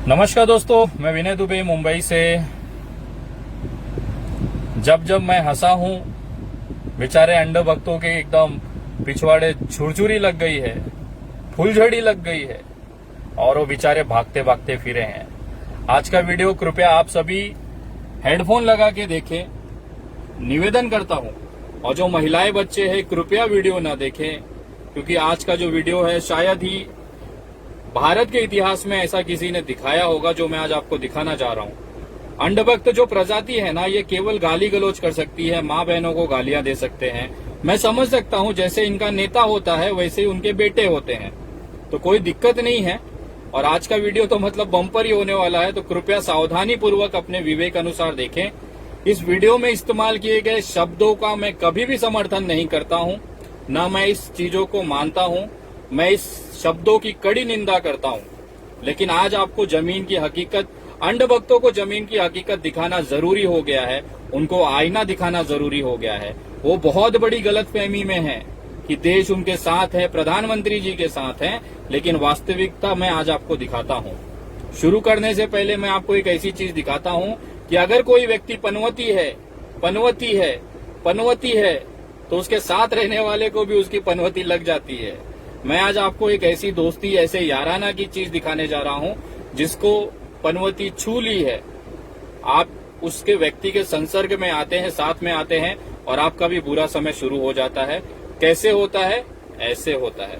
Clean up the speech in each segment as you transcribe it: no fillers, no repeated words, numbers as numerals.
नमस्कार दोस्तों, मैं विनय दुबे मुंबई से। जब मैं हंसा हूं, बेचारे अंड भक्तों के एकदम पिछवाड़े छुरछुरी लग गई है, फुलझड़ी लग गई है और वो बेचारे भागते भागते फिरे हैं। आज का वीडियो कृपया आप सभी हेडफोन लगा के देखें, निवेदन करता हूं। और जो महिलाएं बच्चे हैं कृपया वीडियो ना देखें, क्योंकि आज का जो वीडियो है शायद ही भारत के इतिहास में ऐसा किसी ने दिखाया होगा जो मैं आज आपको दिखाना चाह रहा हूं। अंडभक्त जो प्रजाति है ना, ये केवल गाली गलौज कर सकती है, माँ बहनों को गालियां दे सकते हैं। मैं समझ सकता हूं, जैसे इनका नेता होता है वैसे ही उनके बेटे होते हैं, तो कोई दिक्कत नहीं है। और आज का वीडियो तो मतलब बम्पर ही होने वाला है, तो कृपया सावधानी पूर्वक अपने विवेक अनुसार देखें। इस वीडियो में इस्तेमाल किए गए शब्दों का मैं कभी भी समर्थन नहीं करता हूं, न मैं इस चीजों को मानता हूं, मैं इस शब्दों की कड़ी निंदा करता हूं। लेकिन आज आपको जमीन की हकीकत, अंडभक्तों को जमीन की हकीकत दिखाना जरूरी हो गया है, उनको आईना दिखाना जरूरी हो गया है। वो बहुत बड़ी गलतफहमी में है कि देश उनके साथ है, प्रधानमंत्री जी के साथ है, लेकिन वास्तविकता मैं आज आपको दिखाता हूं। शुरू करने से पहले मैं आपको एक ऐसी चीज दिखाता हूं कि अगर कोई व्यक्ति पनवती है तो उसके साथ रहने वाले को भी उसकी पनवती लग जाती है। मैं आज आपको एक ऐसी दोस्ती, ऐसे याराना की चीज दिखाने जा रहा हूं जिसको पनवती छू ली है। आप उसके व्यक्ति के संसर्ग में आते हैं, साथ में आते हैं और आपका भी बुरा समय शुरू हो जाता है। कैसे होता है? ऐसे होता है।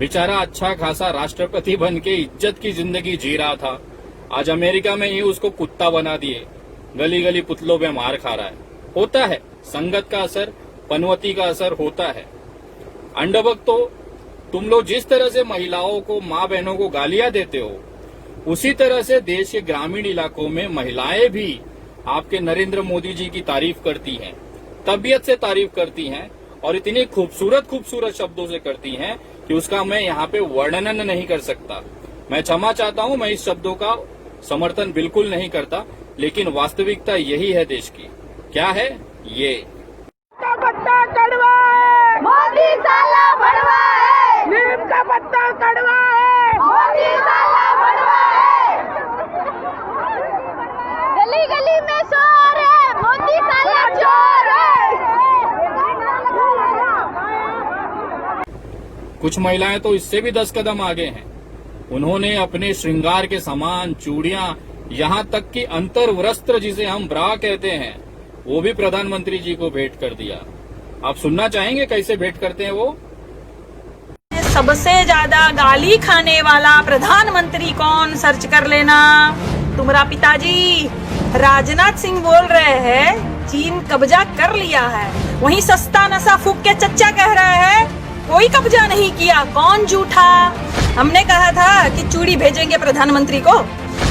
बेचारा अच्छा खासा राष्ट्रपति बन के इज्जत की जिंदगी जी रहा था, आज अमेरिका में ही उसको कुत्ता बना दिए, गली गली पुतलों में मार खा रहा है। होता है, संगत का असर, पनवती का असर होता है। अंडभक्तों, तुम लोग जिस तरह से महिलाओं को, माँ बहनों को गालियां देते हो, उसी तरह से देश के ग्रामीण इलाकों में महिलाएं भी आपके नरेंद्र मोदी जी की तारीफ करती हैं, तबीयत से तारीफ करती हैं और इतनी खूबसूरत शब्दों से करती हैं कि उसका मैं यहाँ पे वर्णन नहीं कर सकता। मैं क्षमा चाहता हूँ, मैं इस शब्दों का समर्थन बिल्कुल नहीं करता, लेकिन वास्तविकता यही है देश की। क्या है ये? का पत्ता कड़वा है, मोदी साला बड़वा है। नीम का पत्ता कड़वा है, मोदी साला बड़वा है। गली गली में शोर है, मोदी साला चोर है। कुछ महिलाएं तो इससे भी 10 कदम आगे हैं। उन्होंने अपने श्रृंगार के सामान, चूड़ियां, यहाँ तक कि अंतर वस्त्र जिसे हम ब्रा कहते हैं, वो भी प्रधानमंत्री जी को भेंट कर दिया। आप सुनना चाहेंगे कैसे भेंट करते हैं वो? सबसे ज्यादा गाली खाने वाला प्रधानमंत्री कौन, सर्च कर लेना। तुम्हारा पिताजी राजनाथ सिंह बोल रहे हैं चीन कब्जा कर लिया है, वहीं सस्ता नशा फूक के चच्चा कह रहे हैं कोई कब्जा नहीं किया। कौन झूठा? हमने कहा था कि चूड़ी भेजेंगे प्रधानमंत्री को,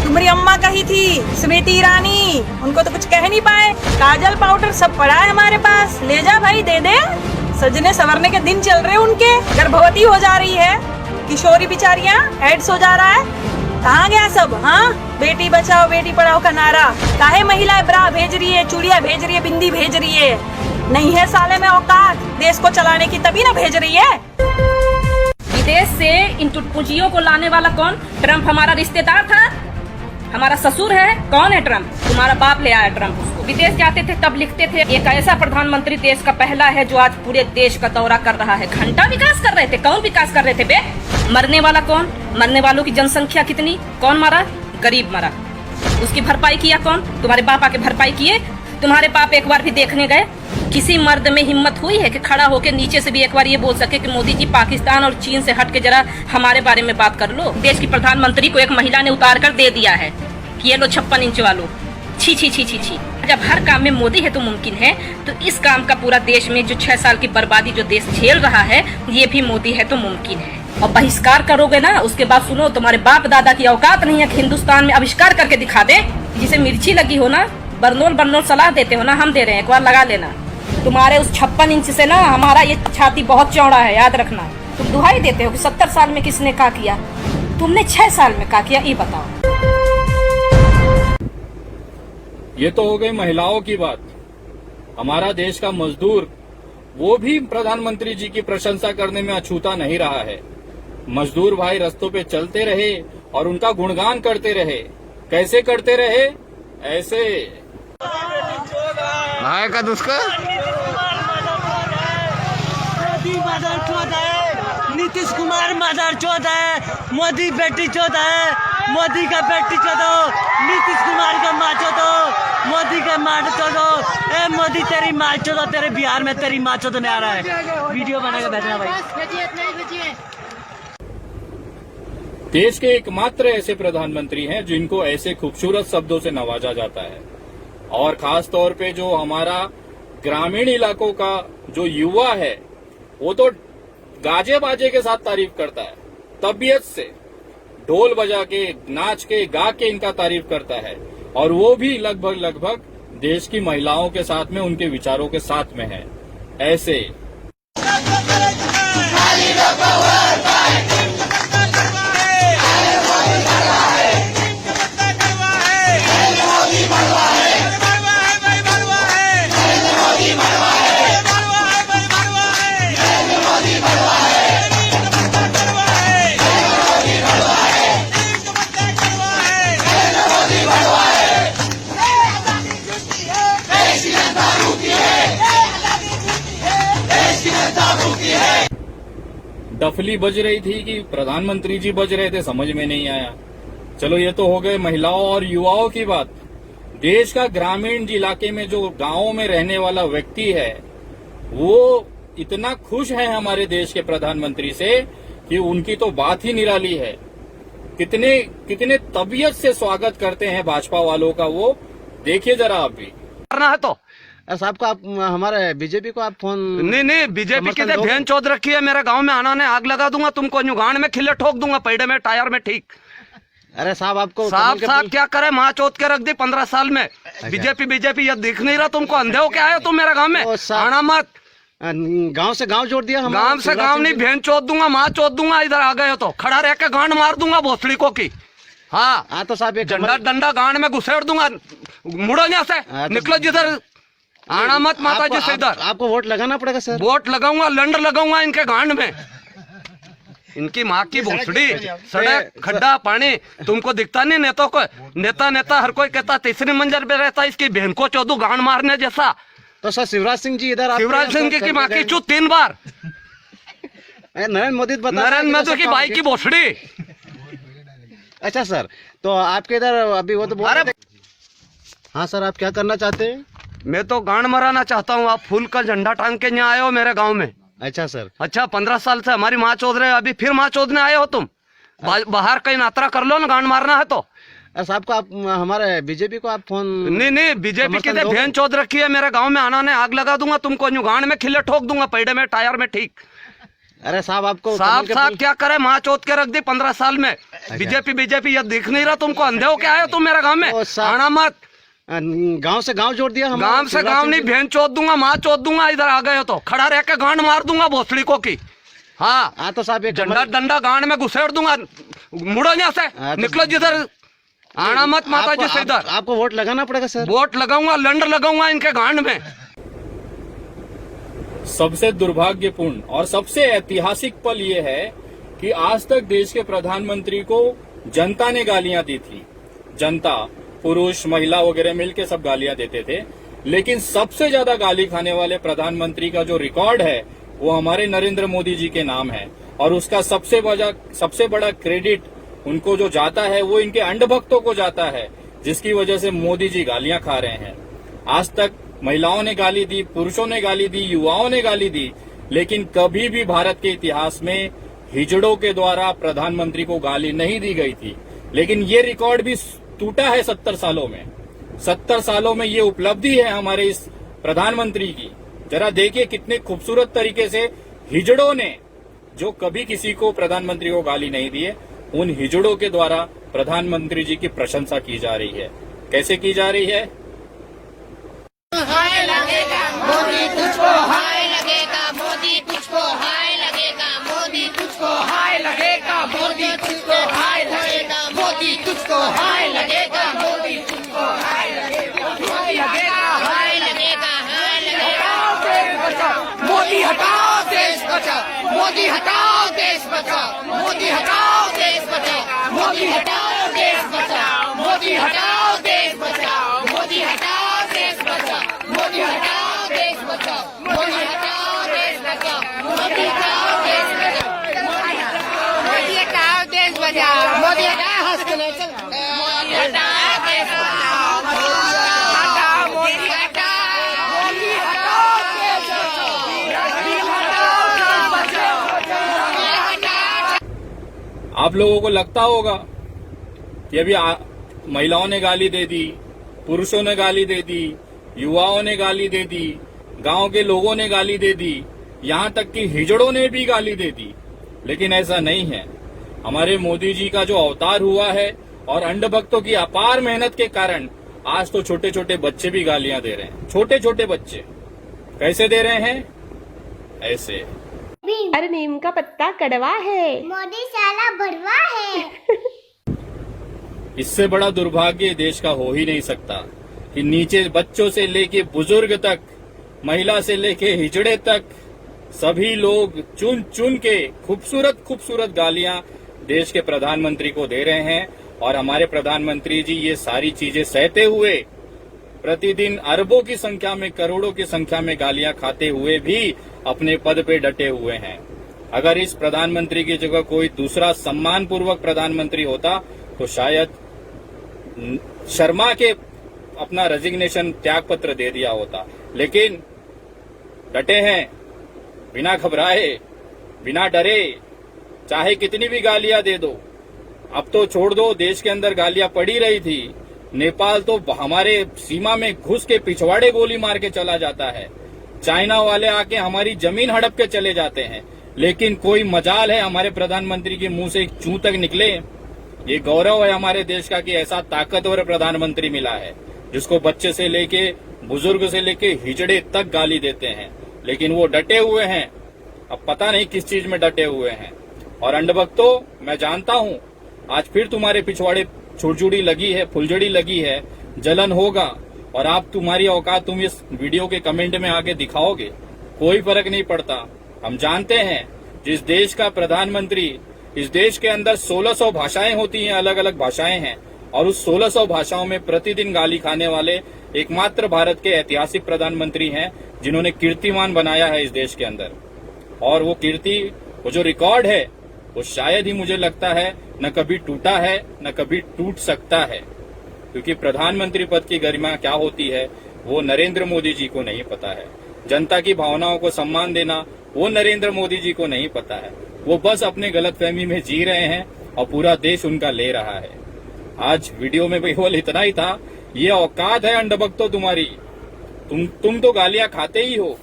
तुम्हारी अम्मा कही थी, स्मृति ईरानी, उनको तो कुछ कह नहीं पाए। काजल पाउडर सब पड़ा है हमारे पास, ले जा भाई, दे दे। सजने संवरने के दिन चल रहे उनके, गर्भवती हो जा रही है, किशोरी बिचारियां, एड्स हो जा रहा है। कहाँ गया सब? हाँ, बेटी बचाओ बेटी पढ़ाओ का नारा। काहे महिलाएं ब्रा भेज रही है, चूड़ियां भेज रही है, बिंदी भेज रही है? नहीं है साले में औकात देश को चलाने की, तभी ना भेज रही है। विदेश से इन टुटपुजियों को लाने वाला कौन? ट्रम्प हमारा रिश्तेदार था। हमारा ससुर है, कौन है ट्रम्प? तुम्हारा बाप ले आया ट्रम्प उसको। विदेश जाते थे तब लिखते थे एक ऐसा प्रधानमंत्री देश का पहला है जो आज पूरे देश का दौरा कर रहा है। घंटा विकास कर रहे थे। कौन विकास कर रहे थे बे? मरने वाला कौन? मरने वालों की जनसंख्या कितनी? कौन मारा? गरीब मरा। उसकी भरपाई किया कौन? तुम्हारे बाप आके भरपाई किए? तुम्हारे बाप एक बार भी देखने गए? किसी मर्द में हिम्मत हुई है कि खड़ा होकर नीचे से भी एक बार ये बोल सके कि मोदी जी पाकिस्तान और चीन से हट के जरा हमारे बारे में बात कर लो? देश की प्रधानमंत्री को एक महिला ने उतार कर दे दिया है कि ये लो 56 इंच वालों। छी छी छी छी छी। जब हर काम में मोदी है तो मुमकिन है, तो इस काम का पूरा देश में जो 6 साल की बर्बादी जो देश झेल रहा है, ये भी मोदी है तो मुमकिन है। और बहिष्कार करोगे ना, उसके बाद सुनो, तुम्हारे बाप दादा की औकात नहीं है कि हिंदुस्तान में आविष्कार करके दिखा दे। जिसे मिर्ची लगी हो ना, बरनोल सलाह देते हो ना, हम दे रहे हैं, एक बार लगा लेना। तुम्हारे उस 56 इंच से ना हमारा ये छाती बहुत चौड़ा है, याद रखना। तुम दुहाई देते हो कि 70 साल में किसने क्या किया, तुमने 6 साल में क्या किया, ये बताओ। ये तो हो गई महिलाओं की बात। हमारा देश का मजदूर, वो भी प्रधानमंत्री जी की प्रशंसा करने में अछूता नहीं रहा है। मजदूर भाई रास्तों पे चलते रहे और उनका गुणगान करते रहे। कैसे करते रहे? ऐसे। का दुष्का मोदी मदर चौथ है, नीतीश कुमार मदर चौथ है, मोदी बेटी चौथ है, मोदी का बेटी चौथ हो, नीतीश कुमार का माँ चौथ हो, मोदी का माँ चौथ हो। ए मोदी तेरी माँ चौथ हो, तेरे बिहार में तेरी माँ चौथ नहीं आ रहा है। वीडियो बना के भेजना भाई। देश के एकमात्र ऐसे प्रधानमंत्री हैं जिनको ऐसे खूबसूरत शब्दों से नवाजा जाता है। और खास तौर पे जो हमारा ग्रामीण इलाकों का जो युवा है, वो तो गाजे बाजे के साथ तारीफ करता है, तबीयत से ढोल बजा के, नाच के, गा के इनका तारीफ करता है। और वो भी लगभग देश की महिलाओं के साथ में, उनके विचारों के साथ में है। ऐसे डफली बज रही थी कि प्रधानमंत्री जी बज रहे थे, समझ में नहीं आया। चलो, ये तो हो गए महिलाओं और युवाओं की बात। देश का ग्रामीण इलाके में जो गांवों में रहने वाला व्यक्ति है, वो इतना खुश है हमारे देश के प्रधानमंत्री से कि उनकी तो बात ही निराली है। कितने तबीयत से स्वागत करते हैं भाजपा वालों का, वो देखिए जरा आप भी। करना है तो साहब को आप हमारे बीजेपी को आप फोन नहीं बीजेपी की बहन चौध रखी है। मेरे गांव में आना ने आग लगा दूंगा, तुमको न्यूगान में खिले ठोक दूंगा, पैडे में टायर में ठीक। अरे साहब आपको साहब क्या करे, माँ चौथ के रख दी 15 साल में। बीजेपी ये दिख नहीं रहा तुमको? अंधे हो क्या आए तुम मेरे गाँव में? आना मत। गांव से गांव जोड़ दिया। गांव से गांव नहीं, बहन चौथ दूंगा, माँ चौथ दूंगा। इधर आ गए हो तो खड़ा रह के गांड मार दूंगा भोसड़ी को की। हाँ तो साहब झंडा डंडा गांड में घुसेड़ दूंगा। मुड़ो यहाँ से, निकलो जिधर, आना मत माता जी से इधर। आपको वोट लगाना पड़ेगा सर। वोट लगाऊंगा, लंड लगाऊंगा इनके गांड में। इनकी माँ की भोसड़ी, सड़क, खड्डा, पानी तुमको दिखता नहीं? नेता को नेता हर कोई कहता तीसरी मंजिल पे रहता, इसकी बहन को चौदह गांड मारने जैसा। तो सर शिवराज सिंह जी इधर, शिवराज सिंह की माँ की चूत 3 बार। नरेंद्र मोदी की भाई की भोसड़ी। अच्छा सर, तो आपके इधर अभी वो तो बोल रहे थे। हाँ सर, आप क्या करना चाहते हैं? मैं तो गांड मराना चाहता हूँ। आप फूल का झंडा टांग के यहाँ आए हो मेरे गांव में। अच्छा सर। अच्छा, 15 साल से हमारी माँ चौध रहे, अभी फिर माँ चौधने आए हो तुम? बाहर कहीं यात्रा कर लो ना, गांड मारना है तो। साहब को आप हमारे बीजेपी को आप फोन नहीं बीजेपी की बहन चौध रखी है। मेरे गांव में आना ने आग लगा दूंगा, तुमको न्यूगान में खिले ठोक दूंगा, पैडे में टायर में ठीक। अरे साहब आपको साहब क्या करे, माँ चौथ के रख दी 15 साल में। बीजेपी ये दिख नहीं रहा तुमको? अंधे हो क्या आए तुम मेरे गाँव में? आना मत। गांव से गांव जोड़ दिया। गांव से गांव नहीं, बहन चौथ दूंगा, माँ चौथ दूंगा। इधर आ गए हो तो खड़ा रह के गांड मार दूंगा भोसड़ी को की। हाँ तो साहब झंडा डंडा गांड में घुसेड़ दूंगा। मुड़ो यहाँ से, निकलो जिधर, आना मत माता जी से इधर। आपको वोट लगाना पड़ेगा सर। वोट लगाऊंगा, लंड लगाऊंगा इनके गांड में। सबसे दुर्भाग्यपूर्ण और सबसे ऐतिहासिक पल ये है कि आज तक देश के प्रधानमंत्री को जनता ने गालियां दी थी, जनता, पुरुष, महिला वगैरह मिलके सब गालियां देते थे। लेकिन सबसे ज्यादा गाली खाने वाले प्रधानमंत्री का जो रिकॉर्ड है वो हमारे नरेंद्र मोदी जी के नाम है, और उसका सबसे बड़ा क्रेडिट उनको जो जाता है वो इनके अंधभक्तों को जाता है, जिसकी वजह से मोदी जी गालियां खा रहे हैं। आज तक महिलाओं ने गाली दी, पुरुषों ने गाली दी, युवाओं ने गाली दी, लेकिन कभी भी भारत के इतिहास में हिजड़ों के द्वारा प्रधानमंत्री को गाली नहीं दी गई थी। लेकिन ये रिकॉर्ड भी टूटा है 70 सालों में। 70 सालों में ये उपलब्धि है हमारे इस प्रधानमंत्री की। जरा देखिए कितने खूबसूरत तरीके से हिजड़ों ने, जो कभी किसी को प्रधानमंत्री को गाली नहीं दी है, उन हिजड़ों के द्वारा प्रधानमंत्री जी की प्रशंसा की जा रही है। कैसे की जा रही है? हाय लगेगा मोदी तुझको, हाय लगेगा मोदी तुझको, हाय लगेगा मोदी तुझको, हाय लगेगा मोदी तुझको, हाय लगेगा मोदी तुझको, हाय लगेगा मोदी तुझको, हाय लगेगा मोदी लगेगा, हाय लगेगा, हाय लगेगा। मोदी हटाओ देश बचाओ, मोदी हटाओ देश बचाओ, मोदी हटाओ देश बचाओ, मोदी हटाओ देश बचाओ, मोदी हटाओ देश बचाओ, मोदी हटाओ देश बचाओ, मोदी हटाओ देश बचाओ, मोदी हटाओ देश बचाओ, मोदी हटाओ देश बचाओ, मोदी हटाओ देश बचाओ, मोदी हटाओ हॉस्पिटल, मोदी हटाओ देश बचाओ, हटाओ मोदी हटाओ, मोदी हटाओ देश बचाओ, मोदी हटाओ देश बचाओ, मोदी हटाओ। आप लोगों को लगता होगा कि अभी महिलाओं ने गाली दे दी, पुरुषों ने गाली दे दी, युवाओं ने गाली दे दी, गांव के लोगों ने गाली दे दी, यहां तक कि हिजड़ों ने भी गाली दे दी। लेकिन ऐसा नहीं है। हमारे मोदी जी का जो अवतार हुआ है और अंधभक्तों की अपार मेहनत के कारण आज तो छोटे छोटे बच्चे भी गालियां दे रहे हैं। छोटे छोटे बच्चे कैसे दे रहे हैं? ऐसे। अरे नीम का पत्ता कड़वा है, मोदी साला भड़वा है। इससे बड़ा दुर्भाग्य देश का हो ही नहीं सकता कि नीचे बच्चों से लेके बुजुर्ग तक, महिला से लेके हिजड़े तक सभी लोग चुन चुन के खूबसूरत खूबसूरत गालियां देश के प्रधानमंत्री को दे रहे हैं। और हमारे प्रधानमंत्री जी ये सारी चीजें सहते हुए प्रतिदिन अरबों की संख्या में, करोड़ों की संख्या में गालियां खाते हुए भी अपने पद पे डटे हुए हैं। अगर इस प्रधानमंत्री की जगह कोई दूसरा सम्मानपूर्वक प्रधानमंत्री होता तो शायद शर्मा के अपना रेजिग्नेशन त्याग पत्र दे दिया होता। लेकिन डटे हैं, बिना घबराए, बिना डरे, चाहे कितनी भी गालियां दे दो। अब तो छोड़ दो, देश के अंदर गालियां पड़ी रही थी। नेपाल तो हमारे सीमा में घुस के पिछवाड़े गोली मार के चला जाता है। चाइना वाले आके हमारी जमीन हड़प के चले जाते हैं। लेकिन कोई मजाल है हमारे प्रधानमंत्री के मुंह से एक चू तक निकले। ये गौरव है हमारे देश का कि ऐसा ताकतवर प्रधानमंत्री मिला है जिसको बच्चे से लेके, बुजुर्ग से लेके हिजड़े तक गाली देते हैं। लेकिन वो डटे हुए हैं। अब पता नहीं किस चीज में डटे हुए हैं। और अंधभक्तों, मैं जानता हूं आज फिर तुम्हारे पिछवाड़े छुड़छुड़ी लगी है, फुलझड़ी लगी है, जलन होगा। और आप, तुम्हारी औकात तुम इस वीडियो के कमेंट में आके दिखाओगे, कोई फर्क नहीं पड़ता। हम जानते हैं जिस देश का प्रधानमंत्री, इस देश के अंदर 1600 भाषाएं होती हैं, अलग अलग भाषाएं हैं, और उस 1600 भाषाओं में प्रतिदिन गाली खाने वाले एकमात्र भारत के ऐतिहासिक प्रधानमंत्री हैं जिन्होंने कीर्तिमान बनाया है इस देश के अंदर। और वो कीर्ति, वो जो रिकॉर्ड है, वो शायद ही मुझे लगता है न कभी टूटा है न कभी टूट सकता है। क्योंकि प्रधानमंत्री पद की गरिमा क्या होती है वो नरेंद्र मोदी जी को नहीं पता है। जनता की भावनाओं को सम्मान देना वो नरेंद्र मोदी जी को नहीं पता है। वो बस अपने गलतफहमी में जी रहे हैं और पूरा देश उनका ले रहा है। आज वीडियो में केवल इतना ही था। ये औकात है अंधभक्तों तुम्हारी। तुम तो गालियां खाते ही हो,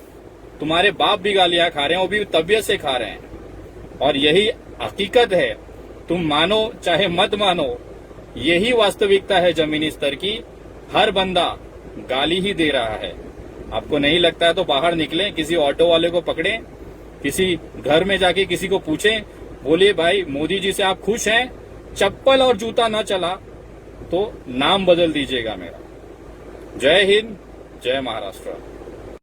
तुम्हारे बाप भी गालियां खा रहे हैं, वो भी तबीयत से खा रहे हैं। और यही हकीकत है, तुम मानो चाहे मत मानो, यही वास्तविकता है जमीनी स्तर की। हर बंदा गाली ही दे रहा है। आपको नहीं लगता है तो बाहर निकलें, किसी ऑटो वाले को पकड़ें, किसी घर में जाके किसी को पूछें, बोलिए भाई मोदी जी से आप खुश हैं? चप्पल और जूता न चला तो नाम बदल दीजिएगा मेरा। जय हिंद, जय महाराष्ट्र।